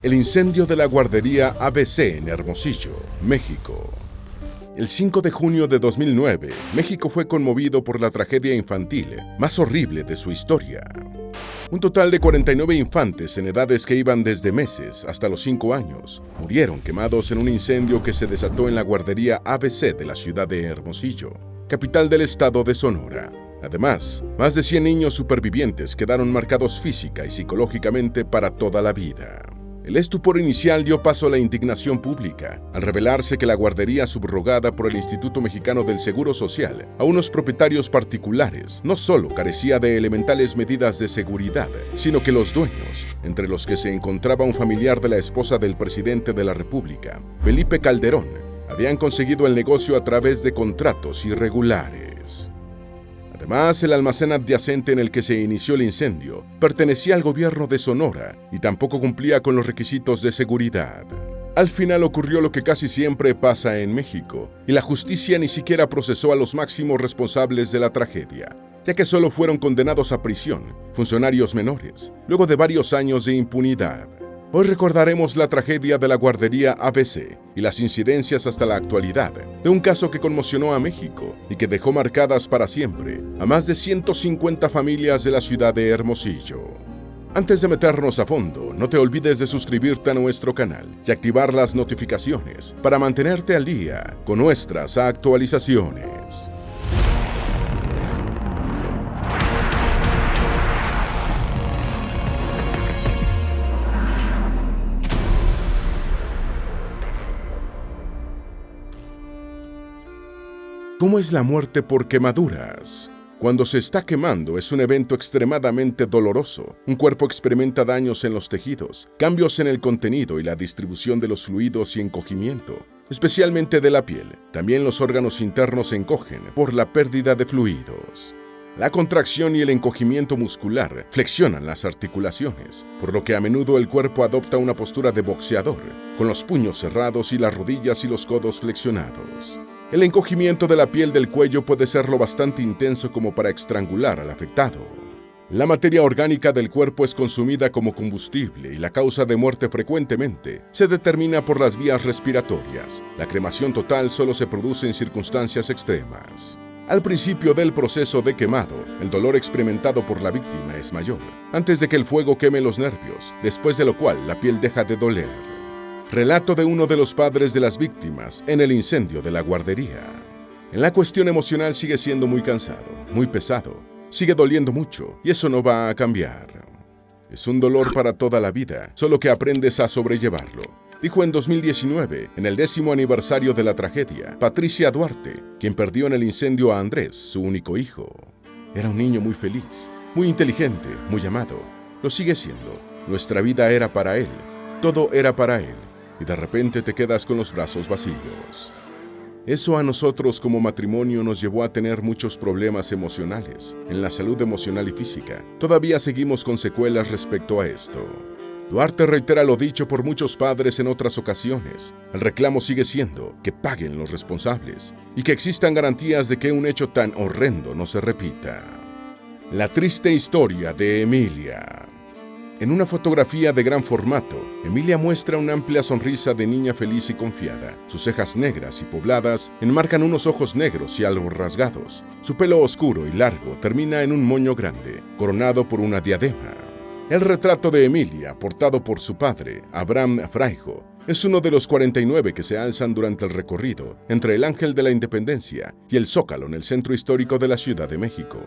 El incendio de la guardería ABC en Hermosillo, México. El 5 de junio de 2009, México fue conmovido por la tragedia infantil más horrible de su historia. Un total de 49 infantes en edades que iban desde meses hasta los 5 años murieron quemados en un incendio que se desató en la guardería ABC de la ciudad de Hermosillo, capital del estado de Sonora. Además, más de 100 niños supervivientes quedaron marcados física y psicológicamente para toda la vida. El estupor inicial dio paso a la indignación pública, al revelarse que la guardería subrogada por el Instituto Mexicano del Seguro Social a unos propietarios particulares no solo carecía de elementales medidas de seguridad, sino que los dueños, entre los que se encontraba un familiar de la esposa del presidente de la República, Felipe Calderón, habían conseguido el negocio a través de contratos irregulares. Además, el almacén adyacente en el que se inició el incendio pertenecía al gobierno de Sonora y tampoco cumplía con los requisitos de seguridad. Al final ocurrió lo que casi siempre pasa en México, y la justicia ni siquiera procesó a los máximos responsables de la tragedia, ya que solo fueron condenados a prisión funcionarios menores, luego de varios años de impunidad. Hoy recordaremos la tragedia de la guardería ABC y las incidencias hasta la actualidad de un caso que conmocionó a México y que dejó marcadas para siempre a más de 150 familias de la ciudad de Hermosillo. Antes de meternos a fondo, no te olvides de suscribirte a nuestro canal y activar las notificaciones para mantenerte al día con nuestras actualizaciones. ¿Cómo es la muerte por quemaduras? Cuando se está quemando es un evento extremadamente doloroso. Un cuerpo experimenta daños en los tejidos, cambios en el contenido y la distribución de los fluidos y encogimiento, especialmente de la piel. También los órganos internos se encogen por la pérdida de fluidos. La contracción y el encogimiento muscular flexionan las articulaciones, por lo que a menudo el cuerpo adopta una postura de boxeador, con los puños cerrados y las rodillas y los codos flexionados. El encogimiento de la piel del cuello puede ser lo bastante intenso como para estrangular al afectado. La materia orgánica del cuerpo es consumida como combustible y la causa de muerte frecuentemente se determina por las vías respiratorias. La cremación total solo se produce en circunstancias extremas. Al principio del proceso de quemado, el dolor experimentado por la víctima es mayor, antes de que el fuego queme los nervios, después de lo cual la piel deja de doler. Relato de uno de los padres de las víctimas en el incendio de la guardería. En la cuestión emocional sigue siendo muy cansado, muy pesado, sigue doliendo mucho y eso no va a cambiar. Es un dolor para toda la vida, solo que aprendes a sobrellevarlo, dijo en 2019, en el 10º aniversario de la tragedia, Patricia Duarte, quien perdió en el incendio a Andrés, su único hijo. Era un niño muy feliz, muy inteligente, muy amado. Lo sigue siendo. Nuestra vida era para él, todo era para él. Y de repente te quedas con los brazos vacíos. Eso a nosotros como matrimonio nos llevó a tener muchos problemas emocionales, en la salud emocional y física. Todavía seguimos con secuelas respecto a esto. Duarte reitera lo dicho por muchos padres en otras ocasiones. El reclamo sigue siendo que paguen los responsables y que existan garantías de que un hecho tan horrendo no se repita. La triste historia de Emilia. En una fotografía de gran formato, Emilia muestra una amplia sonrisa de niña feliz y confiada. Sus cejas negras y pobladas enmarcan unos ojos negros y algo rasgados. Su pelo oscuro y largo termina en un moño grande, coronado por una diadema. El retrato de Emilia, portado por su padre, Abraham Fraijo, es uno de los 49 que se alzan durante el recorrido entre el Ángel de la Independencia y el Zócalo en el centro histórico de la Ciudad de México.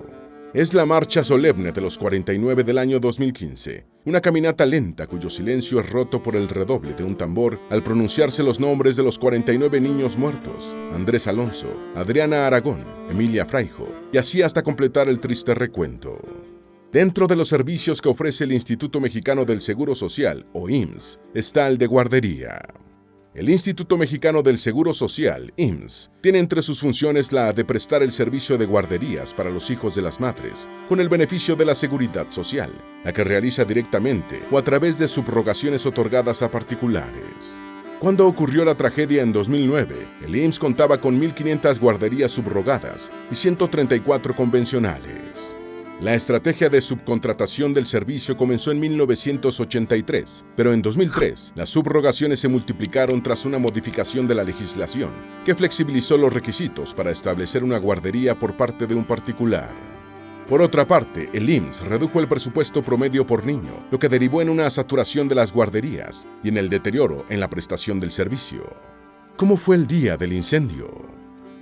Es la marcha solemne de los 49 del año 2015, una caminata lenta cuyo silencio es roto por el redoble de un tambor al pronunciarse los nombres de los 49 niños muertos, Andrés Alonso, Adriana Aragón, Emilia Fraijo, y así hasta completar el triste recuento. Dentro de los servicios que ofrece el Instituto Mexicano del Seguro Social, o IMSS, está el de guardería. El Instituto Mexicano del Seguro Social, IMSS, tiene entre sus funciones la de prestar el servicio de guarderías para los hijos de las madres, con el beneficio de la seguridad social, la que realiza directamente o a través de subrogaciones otorgadas a particulares. Cuando ocurrió la tragedia en 2009, el IMSS contaba con 1.500 guarderías subrogadas y 134 convencionales. La estrategia de subcontratación del servicio comenzó en 1983, pero en 2003 las subrogaciones se multiplicaron tras una modificación de la legislación que flexibilizó los requisitos para establecer una guardería por parte de un particular. Por otra parte, el IMSS redujo el presupuesto promedio por niño, lo que derivó en una saturación de las guarderías y en el deterioro en la prestación del servicio. ¿Cómo fue el día del incendio?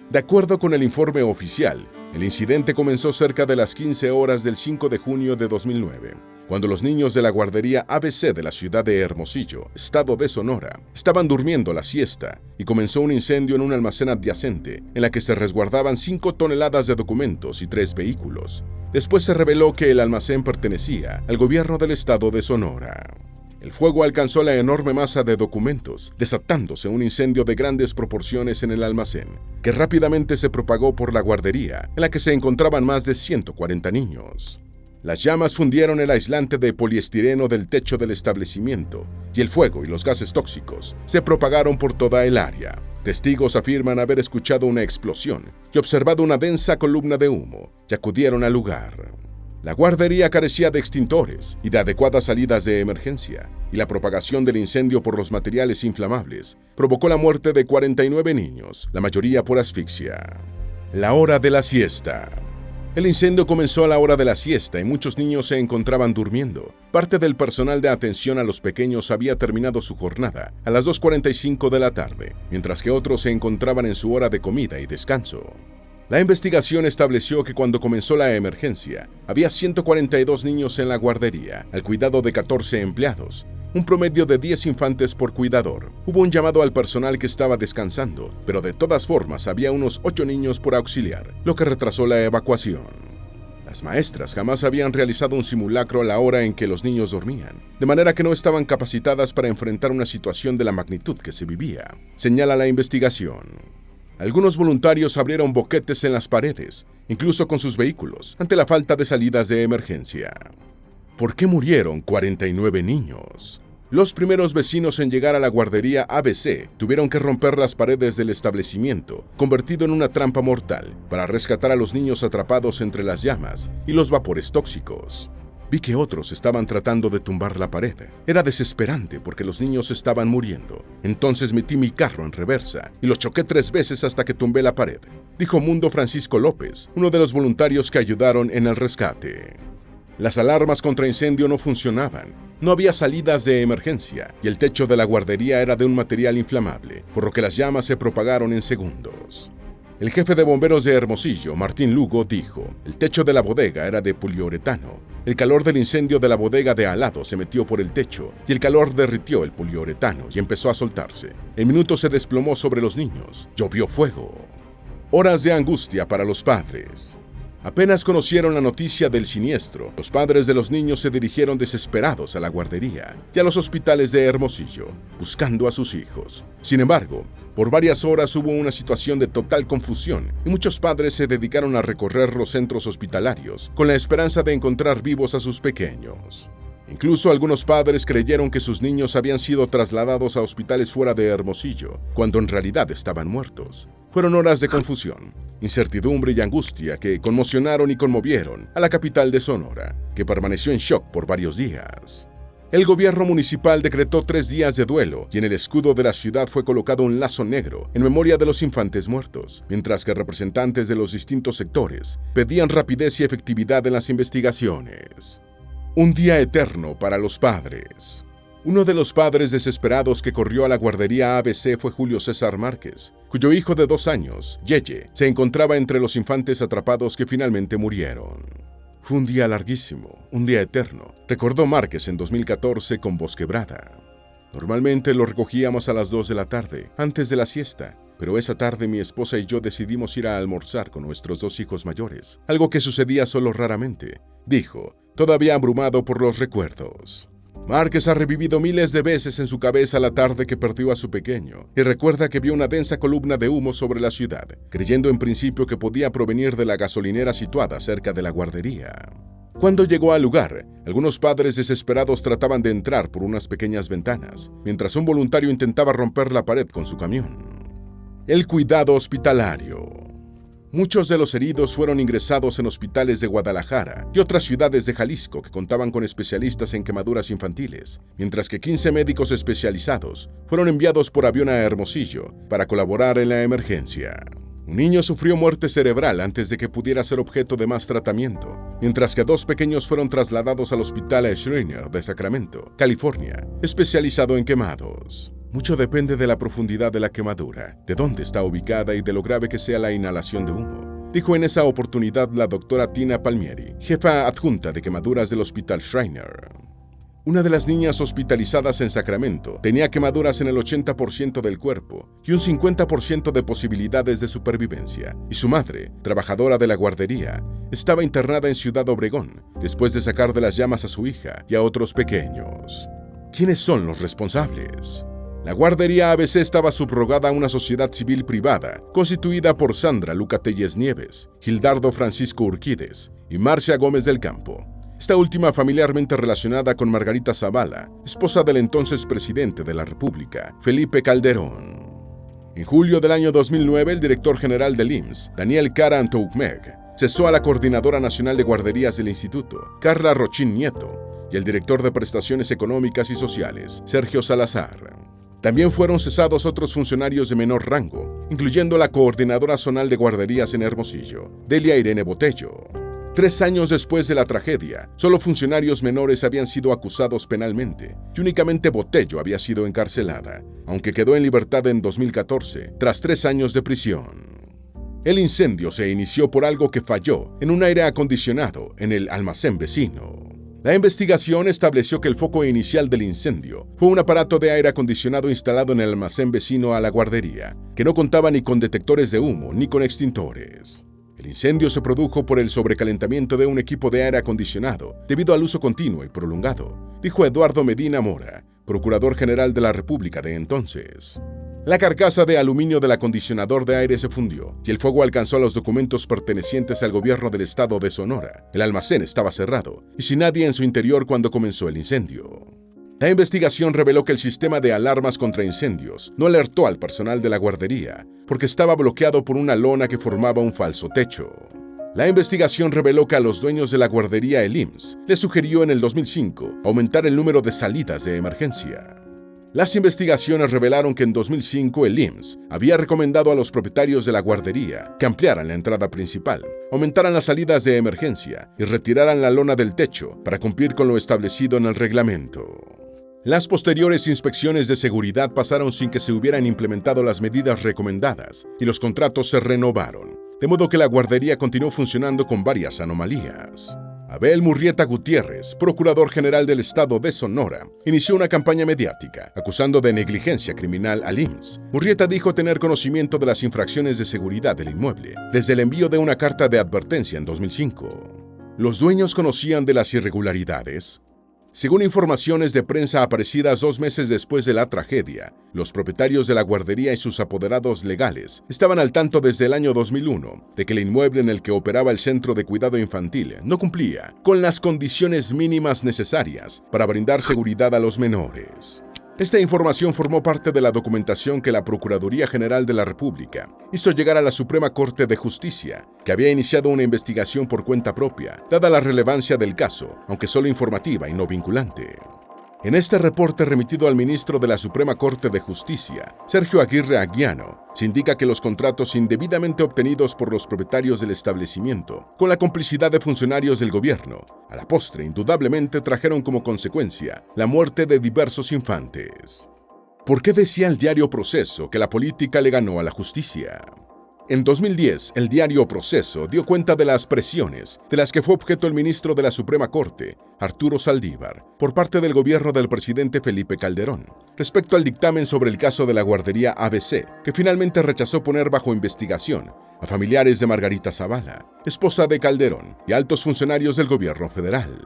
De acuerdo con el informe oficial, el incidente comenzó cerca de las 15 horas del 5 de junio de 2009, cuando los niños de la guardería ABC de la ciudad de Hermosillo, estado de Sonora, estaban durmiendo la siesta y comenzó un incendio en un almacén adyacente en la que se resguardaban 5 toneladas de documentos y 3 vehículos. Después se reveló que el almacén pertenecía al gobierno del estado de Sonora. El fuego alcanzó la enorme masa de documentos, desatándose un incendio de grandes proporciones en el almacén, que rápidamente se propagó por la guardería, en la que se encontraban más de 140 niños. Las llamas fundieron el aislante de poliestireno del techo del establecimiento, y el fuego y los gases tóxicos se propagaron por toda el área. Testigos afirman haber escuchado una explosión y observado una densa columna de humo, y acudieron al lugar. La guardería carecía de extintores y de adecuadas salidas de emergencia, y la propagación del incendio por los materiales inflamables provocó la muerte de 49 niños, la mayoría por asfixia. La hora de la siesta. El incendio comenzó a la hora de la siesta y muchos niños se encontraban durmiendo. Parte del personal de atención a los pequeños había terminado su jornada a las 2:45 de la tarde, mientras que otros se encontraban en su hora de comida y descanso. La investigación estableció que cuando comenzó la emergencia, había 142 niños en la guardería, al cuidado de 14 empleados, un promedio de 10 infantes por cuidador. Hubo un llamado al personal que estaba descansando, pero de todas formas había unos 8 niños por auxiliar, lo que retrasó la evacuación. Las maestras jamás habían realizado un simulacro a la hora en que los niños dormían, de manera que no estaban capacitadas para enfrentar una situación de la magnitud que se vivía, señala la investigación. Algunos voluntarios abrieron boquetes en las paredes, incluso con sus vehículos, ante la falta de salidas de emergencia. ¿Por qué murieron 49 niños? Los primeros vecinos en llegar a la guardería ABC tuvieron que romper las paredes del establecimiento, convertido en una trampa mortal, para rescatar a los niños atrapados entre las llamas y los vapores tóxicos. Vi que otros estaban tratando de tumbar la pared. Era desesperante porque los niños estaban muriendo. Entonces metí mi carro en reversa y los choqué 3 veces hasta que tumbé la pared, dijo Mundo Francisco López, uno de los voluntarios que ayudaron en el rescate. Las alarmas contra incendio no funcionaban, no había salidas de emergencia y el techo de la guardería era de un material inflamable, por lo que las llamas se propagaron en segundos. El jefe de bomberos de Hermosillo, Martín Lugo, dijo: el techo de la bodega era de poliuretano. El calor del incendio de la bodega de al lado se metió por el techo y el calor derritió el poliuretano y empezó a soltarse. En minutos se desplomó sobre los niños. Llovió fuego. Horas de angustia para los padres. Apenas conocieron la noticia del siniestro, los padres de los niños se dirigieron desesperados a la guardería y a los hospitales de Hermosillo, buscando a sus hijos. Sin embargo, por varias horas hubo una situación de total confusión y muchos padres se dedicaron a recorrer los centros hospitalarios con la esperanza de encontrar vivos a sus pequeños. Incluso algunos padres creyeron que sus niños habían sido trasladados a hospitales fuera de Hermosillo, cuando en realidad estaban muertos. Fueron horas de confusión, incertidumbre y angustia que conmocionaron y conmovieron a la capital de Sonora, que permaneció en shock por varios días. El gobierno municipal decretó 3 días de duelo y en el escudo de la ciudad fue colocado un lazo negro en memoria de los infantes muertos, mientras que representantes de los distintos sectores pedían rapidez y efectividad en las investigaciones. Un día eterno para los padres. Uno de los padres desesperados que corrió a la guardería ABC fue Julio César Márquez, cuyo hijo de 2 años, Yeye, se encontraba entre los infantes atrapados que finalmente murieron. Fue un día larguísimo, un día eterno, recordó Márquez en 2014 con voz quebrada. Normalmente lo recogíamos a las 2 de la tarde, antes de la siesta, pero esa tarde mi esposa y yo decidimos ir a almorzar con nuestros 2 hijos mayores, algo que sucedía solo raramente, dijo, todavía abrumado por los recuerdos. Márquez ha revivido miles de veces en su cabeza la tarde que perdió a su pequeño y recuerda que vio una densa columna de humo sobre la ciudad, creyendo en principio que podía provenir de la gasolinera situada cerca de la guardería. Cuando llegó al lugar, algunos padres desesperados trataban de entrar por unas pequeñas ventanas, mientras un voluntario intentaba romper la pared con su camión. El cuidado hospitalario. Muchos de los heridos fueron ingresados en hospitales de Guadalajara y otras ciudades de Jalisco que contaban con especialistas en quemaduras infantiles, mientras que 15 médicos especializados fueron enviados por avión a Hermosillo para colaborar en la emergencia. Un niño sufrió muerte cerebral antes de que pudiera ser objeto de más tratamiento, mientras que 2 pequeños fueron trasladados al Hospital Schreiner de Sacramento, California, especializado en quemados. Mucho depende de la profundidad de la quemadura, de dónde está ubicada y de lo grave que sea la inhalación de humo, dijo en esa oportunidad la doctora Tina Palmieri, jefa adjunta de quemaduras del Hospital Schreiner. Una de las niñas hospitalizadas en Sacramento tenía quemaduras en el 80% del cuerpo y un 50% de posibilidades de supervivencia, y su madre, trabajadora de la guardería, estaba internada en Ciudad Obregón después de sacar de las llamas a su hija y a otros pequeños. ¿Quiénes son los responsables? La guardería ABC estaba subrogada a una sociedad civil privada constituida por Sandra Luca Telles Nieves, Gildardo Francisco Urquídez y Marcia Gómez del Campo. Esta última familiarmente relacionada con Margarita Zavala, esposa del entonces presidente de la República, Felipe Calderón. En julio del año 2009, el director general del IMSS, Daniel Caran Toukmeg, cesó a la coordinadora nacional de guarderías del instituto, Carla Rochín Nieto, y el director de prestaciones económicas y sociales, Sergio Salazar. También fueron cesados otros funcionarios de menor rango, incluyendo la coordinadora zonal de guarderías en Hermosillo, Delia Irene Botello. 3 años después de la tragedia, solo funcionarios menores habían sido acusados penalmente y únicamente Botello había sido encarcelada, aunque quedó en libertad en 2014, tras 3 años de prisión. El incendio se inició por algo que falló en un aire acondicionado en el almacén vecino. La investigación estableció que el foco inicial del incendio fue un aparato de aire acondicionado instalado en el almacén vecino a la guardería, que no contaba ni con detectores de humo ni con extintores. El incendio se produjo por el sobrecalentamiento de un equipo de aire acondicionado debido al uso continuo y prolongado, dijo Eduardo Medina Mora, procurador general de la República de entonces. La carcasa de aluminio del acondicionador de aire se fundió y el fuego alcanzó los documentos pertenecientes al gobierno del estado de Sonora. El almacén estaba cerrado y sin nadie en su interior cuando comenzó el incendio. La investigación reveló que el sistema de alarmas contra incendios no alertó al personal de la guardería porque estaba bloqueado por una lona que formaba un falso techo. La investigación reveló que a los dueños de la guardería el IMSS les sugirió en el 2005 aumentar el número de salidas de emergencia. Las investigaciones revelaron que en 2005 el IMSS había recomendado a los propietarios de la guardería que ampliaran la entrada principal, aumentaran las salidas de emergencia y retiraran la lona del techo para cumplir con lo establecido en el reglamento. Las posteriores inspecciones de seguridad pasaron sin que se hubieran implementado las medidas recomendadas y los contratos se renovaron, de modo que la guardería continuó funcionando con varias anomalías. Abel Murrieta Gutiérrez, procurador general del estado de Sonora, inició una campaña mediática acusando de negligencia criminal al IMSS. Murrieta dijo tener conocimiento de las infracciones de seguridad del inmueble desde el envío de una carta de advertencia en 2005. ¿Los dueños conocían de las irregularidades? Según informaciones de prensa aparecidas 2 meses después de la tragedia, los propietarios de la guardería y sus apoderados legales estaban al tanto desde el año 2001 de que el inmueble en el que operaba el centro de cuidado infantil no cumplía con las condiciones mínimas necesarias para brindar seguridad a los menores. Esta información formó parte de la documentación que la Procuraduría General de la República hizo llegar a la Suprema Corte de Justicia, que había iniciado una investigación por cuenta propia, dada la relevancia del caso, aunque solo informativa y no vinculante. En este reporte remitido al ministro de la Suprema Corte de Justicia, Sergio Aguirre Aguiano, se indica que los contratos indebidamente obtenidos por los propietarios del establecimiento, con la complicidad de funcionarios del gobierno, a la postre indudablemente trajeron como consecuencia la muerte de diversos infantes. ¿Por qué decía el diario Proceso que la política le ganó a la justicia? En 2010, el diario Proceso dio cuenta de las presiones de las que fue objeto el ministro de la Suprema Corte, Arturo Saldívar, por parte del gobierno del presidente Felipe Calderón, respecto al dictamen sobre el caso de la guardería ABC, que finalmente rechazó poner bajo investigación a familiares de Margarita Zavala, esposa de Calderón, y altos funcionarios del gobierno federal.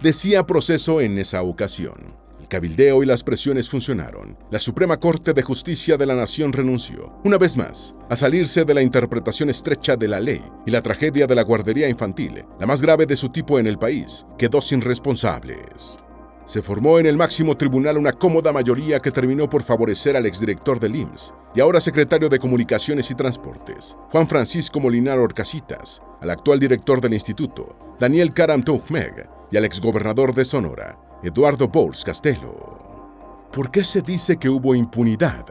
Decía Proceso en esa ocasión: el cabildeo y las presiones funcionaron. La Suprema Corte de Justicia de la Nación renunció, una vez más, a salirse de la interpretación estrecha de la ley, y la tragedia de la guardería infantil, la más grave de su tipo en el país, quedó sin responsables. Se formó en el máximo tribunal una cómoda mayoría que terminó por favorecer al exdirector del IMSS y ahora secretario de Comunicaciones y Transportes, Juan Francisco Molinar Orcasitas, al actual director del instituto, Daniel Caram Toujmeg, y al exgobernador de Sonora, Eduardo Bours Castelo. ¿Por qué se dice que hubo impunidad?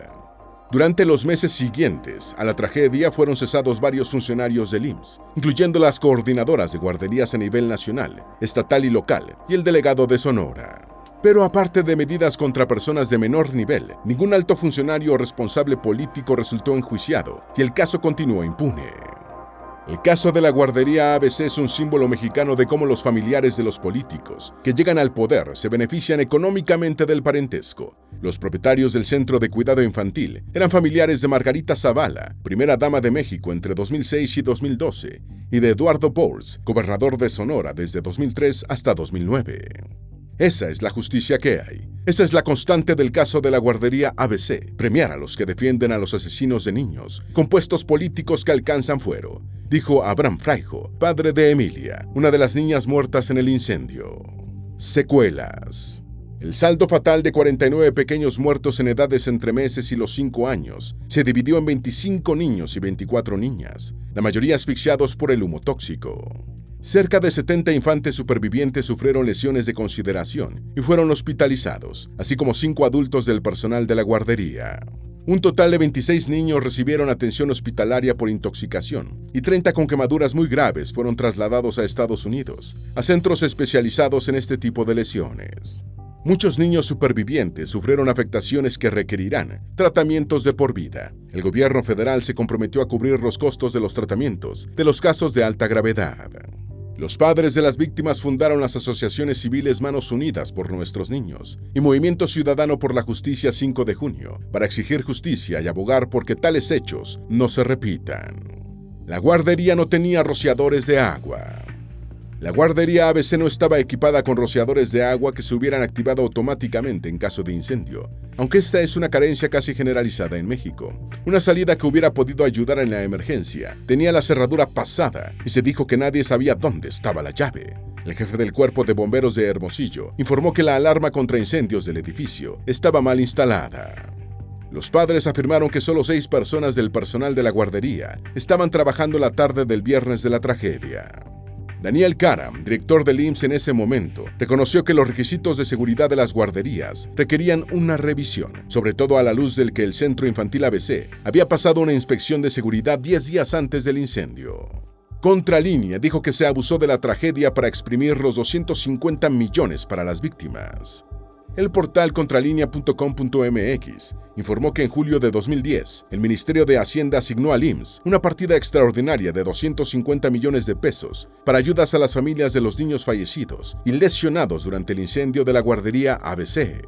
Durante los meses siguientes a la tragedia fueron cesados varios funcionarios del IMSS, incluyendo las coordinadoras de guarderías a nivel nacional, estatal y local, y el delegado de Sonora. Pero aparte de medidas contra personas de menor nivel, ningún alto funcionario o responsable político resultó enjuiciado y el caso continuó impune. El caso de la guardería ABC es un símbolo mexicano de cómo los familiares de los políticos que llegan al poder se benefician económicamente del parentesco. Los propietarios del Centro de Cuidado Infantil eran familiares de Margarita Zavala, primera dama de México entre 2006 y 2012, y de Eduardo Bours, gobernador de Sonora desde 2003 hasta 2009. Esa es la justicia que hay. Esa es la constante del caso de la guardería ABC, premiar a los que defienden a los asesinos de niños con puestos políticos que alcanzan fuero, dijo Abraham Fraijo, padre de Emilia, una de las niñas muertas en el incendio. Secuelas. El saldo fatal de 49 pequeños muertos en edades entre meses y los 5 años se dividió en 25 niños y 24 niñas, la mayoría asfixiados por el humo tóxico. Cerca de 70 infantes supervivientes sufrieron lesiones de consideración y fueron hospitalizados, así como 5 adultos del personal de la guardería. Un total de 26 niños recibieron atención hospitalaria por intoxicación y 30 con quemaduras muy graves fueron trasladados a Estados Unidos, a centros especializados en este tipo de lesiones. Muchos niños supervivientes sufrieron afectaciones que requerirán tratamientos de por vida. El gobierno federal se comprometió a cubrir los costos de los tratamientos de los casos de alta gravedad. Los padres de las víctimas fundaron las asociaciones civiles Manos Unidas por Nuestros Niños y Movimiento Ciudadano por la Justicia 5 de junio para exigir justicia y abogar porque tales hechos no se repitan. La guardería no tenía rociadores de agua. La guardería ABC no estaba equipada con rociadores de agua que se hubieran activado automáticamente en caso de incendio, aunque esta es una carencia casi generalizada en México. Una salida que hubiera podido ayudar en la emergencia tenía la cerradura pasada y se dijo que nadie sabía dónde estaba la llave. El jefe del Cuerpo de Bomberos de Hermosillo informó que la alarma contra incendios del edificio estaba mal instalada. Los padres afirmaron que solo 6 personas del personal de la guardería estaban trabajando la tarde del viernes de la tragedia. Daniel Caram, director del IMSS en ese momento, reconoció que los requisitos de seguridad de las guarderías requerían una revisión, sobre todo a la luz del que el Centro Infantil ABC había pasado una inspección de seguridad 10 días antes del incendio. Contralínea dijo que se abusó de la tragedia para exprimir los 250 millones para las víctimas. El portal contralinea.com.mx informó que en julio de 2010, el Ministerio de Hacienda asignó al IMSS una partida extraordinaria de 250 millones de pesos para ayudas a las familias de los niños fallecidos y lesionados durante el incendio de la guardería ABC.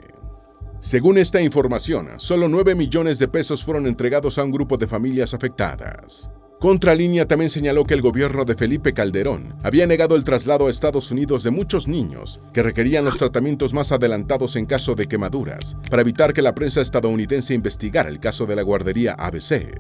Según esta información, solo 9 millones de pesos fueron entregados a un grupo de familias afectadas. Contralínea también señaló que el gobierno de Felipe Calderón había negado el traslado a Estados Unidos de muchos niños que requerían los tratamientos más adelantados en caso de quemaduras, para evitar que la prensa estadounidense investigara el caso de la guardería ABC.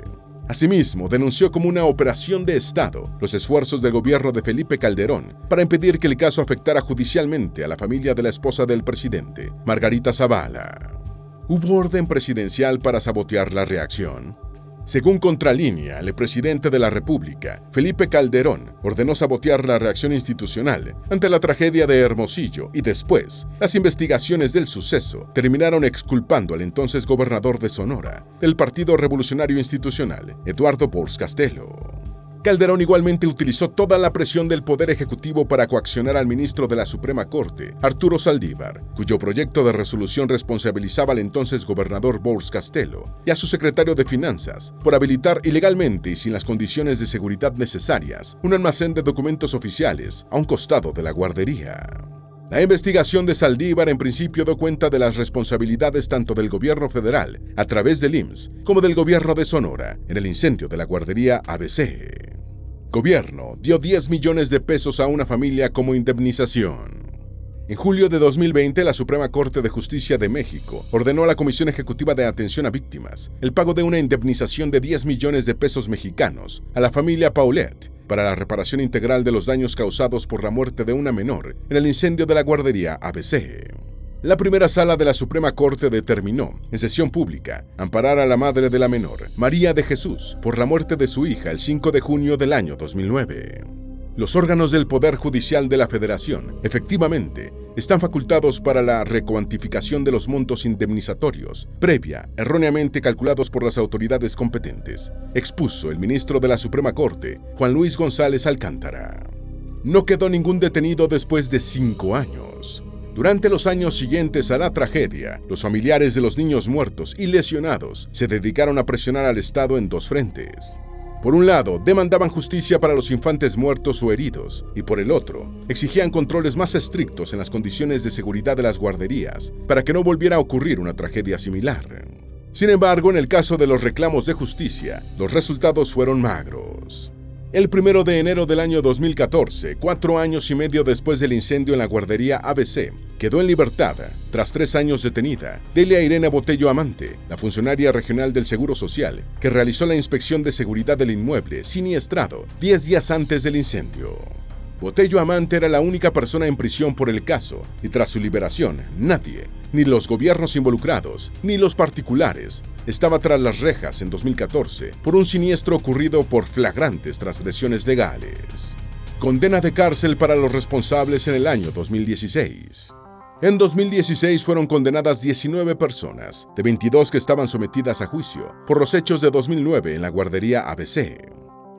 Asimismo, denunció como una operación de Estado los esfuerzos del gobierno de Felipe Calderón para impedir que el caso afectara judicialmente a la familia de la esposa del presidente, Margarita Zavala. ¿Hubo orden presidencial para sabotear la reacción? Según Contralínea, el presidente de la República, Felipe Calderón, ordenó sabotear la reacción institucional ante la tragedia de Hermosillo y después, las investigaciones del suceso terminaron exculpando al entonces gobernador de Sonora, del Partido Revolucionario Institucional, Eduardo Bours Castelo. Calderón igualmente utilizó toda la presión del Poder Ejecutivo para coaccionar al ministro de la Suprema Corte, Arturo Saldívar, cuyo proyecto de resolución responsabilizaba al entonces gobernador Bours Castelo, y a su secretario de Finanzas, por habilitar ilegalmente y sin las condiciones de seguridad necesarias un almacén de documentos oficiales a un costado de la guardería. La investigación de Saldívar en principio dio cuenta de las responsabilidades tanto del gobierno federal, a través del IMSS, como del gobierno de Sonora, en el incendio de la guardería ABC. Gobierno dio 10 millones de pesos a una familia como indemnización. En julio de 2020, la Suprema Corte de Justicia de México ordenó a la Comisión Ejecutiva de Atención a Víctimas el pago de una indemnización de 10 millones de pesos mexicanos a la familia Paulet para la reparación integral de los daños causados por la muerte de una menor en el incendio de la guardería ABC. La primera sala de la Suprema Corte determinó, en sesión pública, amparar a la madre de la menor, María de Jesús, por la muerte de su hija el 5 de junio del año 2009. Los órganos del Poder Judicial de la Federación, efectivamente, están facultados para la recuantificación de los montos indemnizatorios, previa, erróneamente calculados por las autoridades competentes, expuso el ministro de la Suprema Corte, Juan Luis González Alcántara. No quedó ningún detenido después de 5 años. Durante los años siguientes a la tragedia, los familiares de los niños muertos y lesionados se dedicaron a presionar al Estado en 2 frentes. Por un lado, demandaban justicia para los infantes muertos o heridos, y por el otro, exigían controles más estrictos en las condiciones de seguridad de las guarderías para que no volviera a ocurrir una tragedia similar. Sin embargo, en el caso de los reclamos de justicia, los resultados fueron magros. El 1 de enero del año 2014, 4 años y medio después del incendio en la guardería ABC, quedó en libertad, tras 3 años detenida, Delia Irene Botello Amante, la funcionaria regional del Seguro Social, que realizó la inspección de seguridad del inmueble siniestrado 10 días antes del incendio. Botello Amante era la única persona en prisión por el caso, y tras su liberación, nadie, ni los gobiernos involucrados, ni los particulares, estaba tras las rejas en 2014 por un siniestro ocurrido por flagrantes transgresiones legales. Condena de cárcel para los responsables en el año 2016. En 2016 fueron condenadas 19 personas, de 22 que estaban sometidas a juicio, por los hechos de 2009 en la guardería ABC.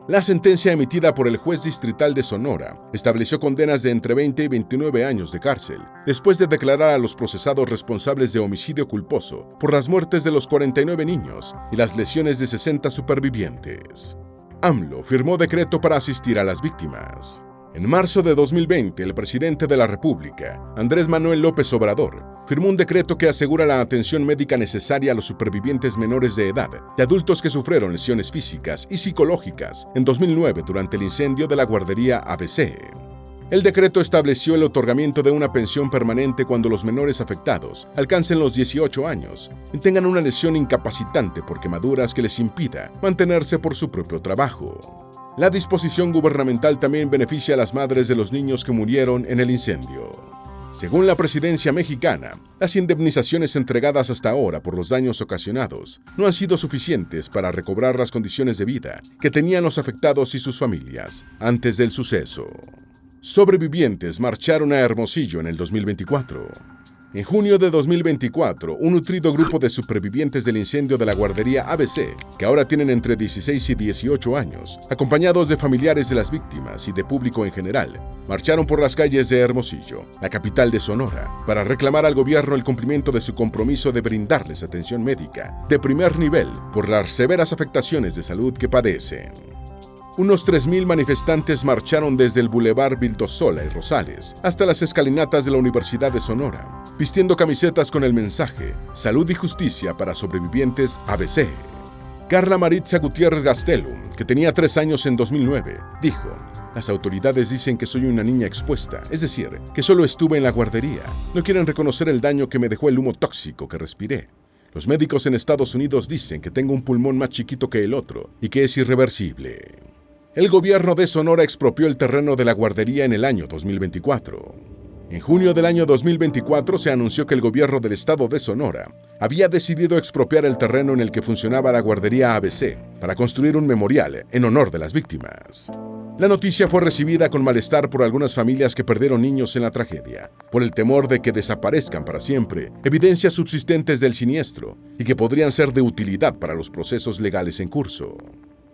La sentencia emitida por el juez distrital de Sonora estableció condenas de entre 20 y 29 años de cárcel, después de declarar a los procesados responsables de homicidio culposo por las muertes de los 49 niños y las lesiones de 60 supervivientes. AMLO firmó decreto para asistir a las víctimas. En marzo de 2020, el presidente de la República, Andrés Manuel López Obrador, firmó un decreto que asegura la atención médica necesaria a los supervivientes menores de edad y adultos que sufrieron lesiones físicas y psicológicas en 2009 durante el incendio de la guardería ABC. El decreto estableció el otorgamiento de una pensión permanente cuando los menores afectados alcancen los 18 años y tengan una lesión incapacitante por quemaduras que les impida mantenerse por su propio trabajo. La disposición gubernamental también beneficia a las madres de los niños que murieron en el incendio. Según la presidencia mexicana, las indemnizaciones entregadas hasta ahora por los daños ocasionados no han sido suficientes para recobrar las condiciones de vida que tenían los afectados y sus familias antes del suceso. Sobrevivientes marcharon a Hermosillo en el 2024. En junio de 2024, un nutrido grupo de supervivientes del incendio de la guardería ABC, que ahora tienen entre 16 y 18 años, acompañados de familiares de las víctimas y de público en general, marcharon por las calles de Hermosillo, la capital de Sonora, para reclamar al gobierno el cumplimiento de su compromiso de brindarles atención médica de primer nivel por las severas afectaciones de salud que padecen. Unos 3,000 manifestantes marcharon desde el Boulevard Vildósola y Rosales hasta las escalinatas de la Universidad de Sonora, vistiendo camisetas con el mensaje «Salud y justicia para sobrevivientes ABC». Carla Maritza Gutiérrez Gastelum, que tenía 3 años en 2009, dijo: «Las autoridades dicen que soy una niña expuesta, es decir, que solo estuve en la guardería. No quieren reconocer el daño que me dejó el humo tóxico que respiré. Los médicos en Estados Unidos dicen que tengo un pulmón más chiquito que el otro y que es irreversible». El gobierno de Sonora expropió el terreno de la guardería en el año 2024. En junio del año 2024 se anunció que el gobierno del estado de Sonora había decidido expropiar el terreno en el que funcionaba la guardería ABC para construir un memorial en honor de las víctimas. La noticia fue recibida con malestar por algunas familias que perdieron niños en la tragedia, por el temor de que desaparezcan para siempre evidencias subsistentes del siniestro y que podrían ser de utilidad para los procesos legales en curso.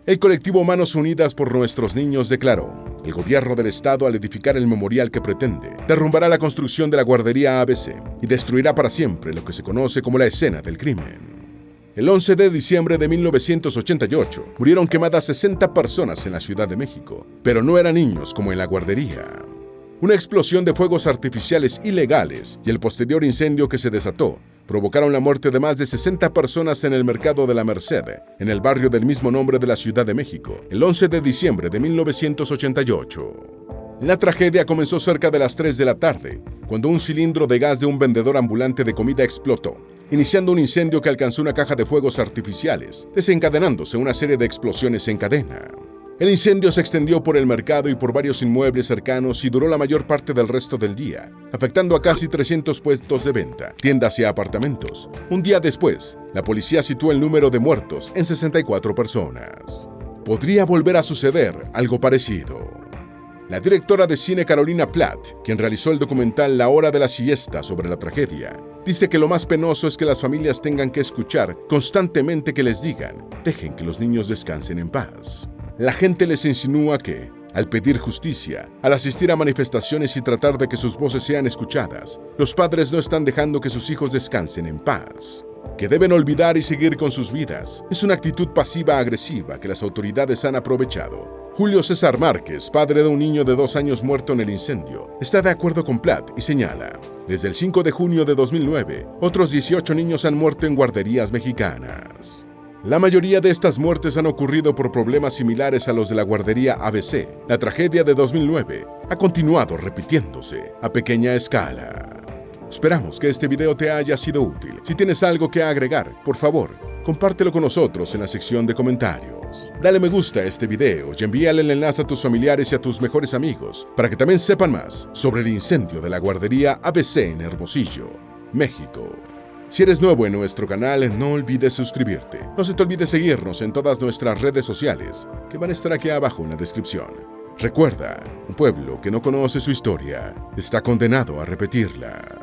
El colectivo Manos Unidas por Nuestros Niños declaró: el gobierno del estado, al edificar el memorial que pretende, derrumbará la construcción de la guardería ABC y destruirá para siempre lo que se conoce como la escena del crimen. El 11 de diciembre de 1988 murieron quemadas 60 personas en la Ciudad de México, pero no eran niños como en la guardería. Una explosión de fuegos artificiales ilegales y el posterior incendio que se desató provocaron la muerte de más de 60 personas en el Mercado de la Merced, en el barrio del mismo nombre de la Ciudad de México, el 11 de diciembre de 1988. La tragedia comenzó cerca de las 3 de la tarde, cuando un cilindro de gas de un vendedor ambulante de comida explotó, iniciando un incendio que alcanzó una caja de fuegos artificiales, desencadenándose una serie de explosiones en cadena. El incendio se extendió por el mercado y por varios inmuebles cercanos y duró la mayor parte del resto del día, afectando a casi 300 puestos de venta, tiendas y apartamentos. Un día después, la policía situó el número de muertos en 64 personas. Podría volver a suceder algo parecido. La directora de cine Carolina Platt, quien realizó el documental La Hora de la Siesta sobre la tragedia, dice que lo más penoso es que las familias tengan que escuchar constantemente que les digan, dejen que los niños descansen en paz. La gente les insinúa que, al pedir justicia, al asistir a manifestaciones y tratar de que sus voces sean escuchadas, los padres no están dejando que sus hijos descansen en paz, que deben olvidar y seguir con sus vidas. Es una actitud pasiva-agresiva que las autoridades han aprovechado. Julio César Márquez, padre de un niño de 2 años muerto en el incendio, está de acuerdo con Platt y señala, desde el 5 de junio de 2009, otros 18 niños han muerto en guarderías mexicanas. La mayoría de estas muertes han ocurrido por problemas similares a los de la guardería ABC. La tragedia de 2009 ha continuado repitiéndose a pequeña escala. Esperamos que este video te haya sido útil. Si tienes algo que agregar, por favor, compártelo con nosotros en la sección de comentarios. Dale me gusta a este video y envíale el enlace a tus familiares y a tus mejores amigos para que también sepan más sobre el incendio de la guardería ABC en Hermosillo, México. Si eres nuevo en nuestro canal, no olvides suscribirte. No se te olvide seguirnos en todas nuestras redes sociales, que van a estar aquí abajo en la descripción. Recuerda, un pueblo que no conoce su historia está condenado a repetirla.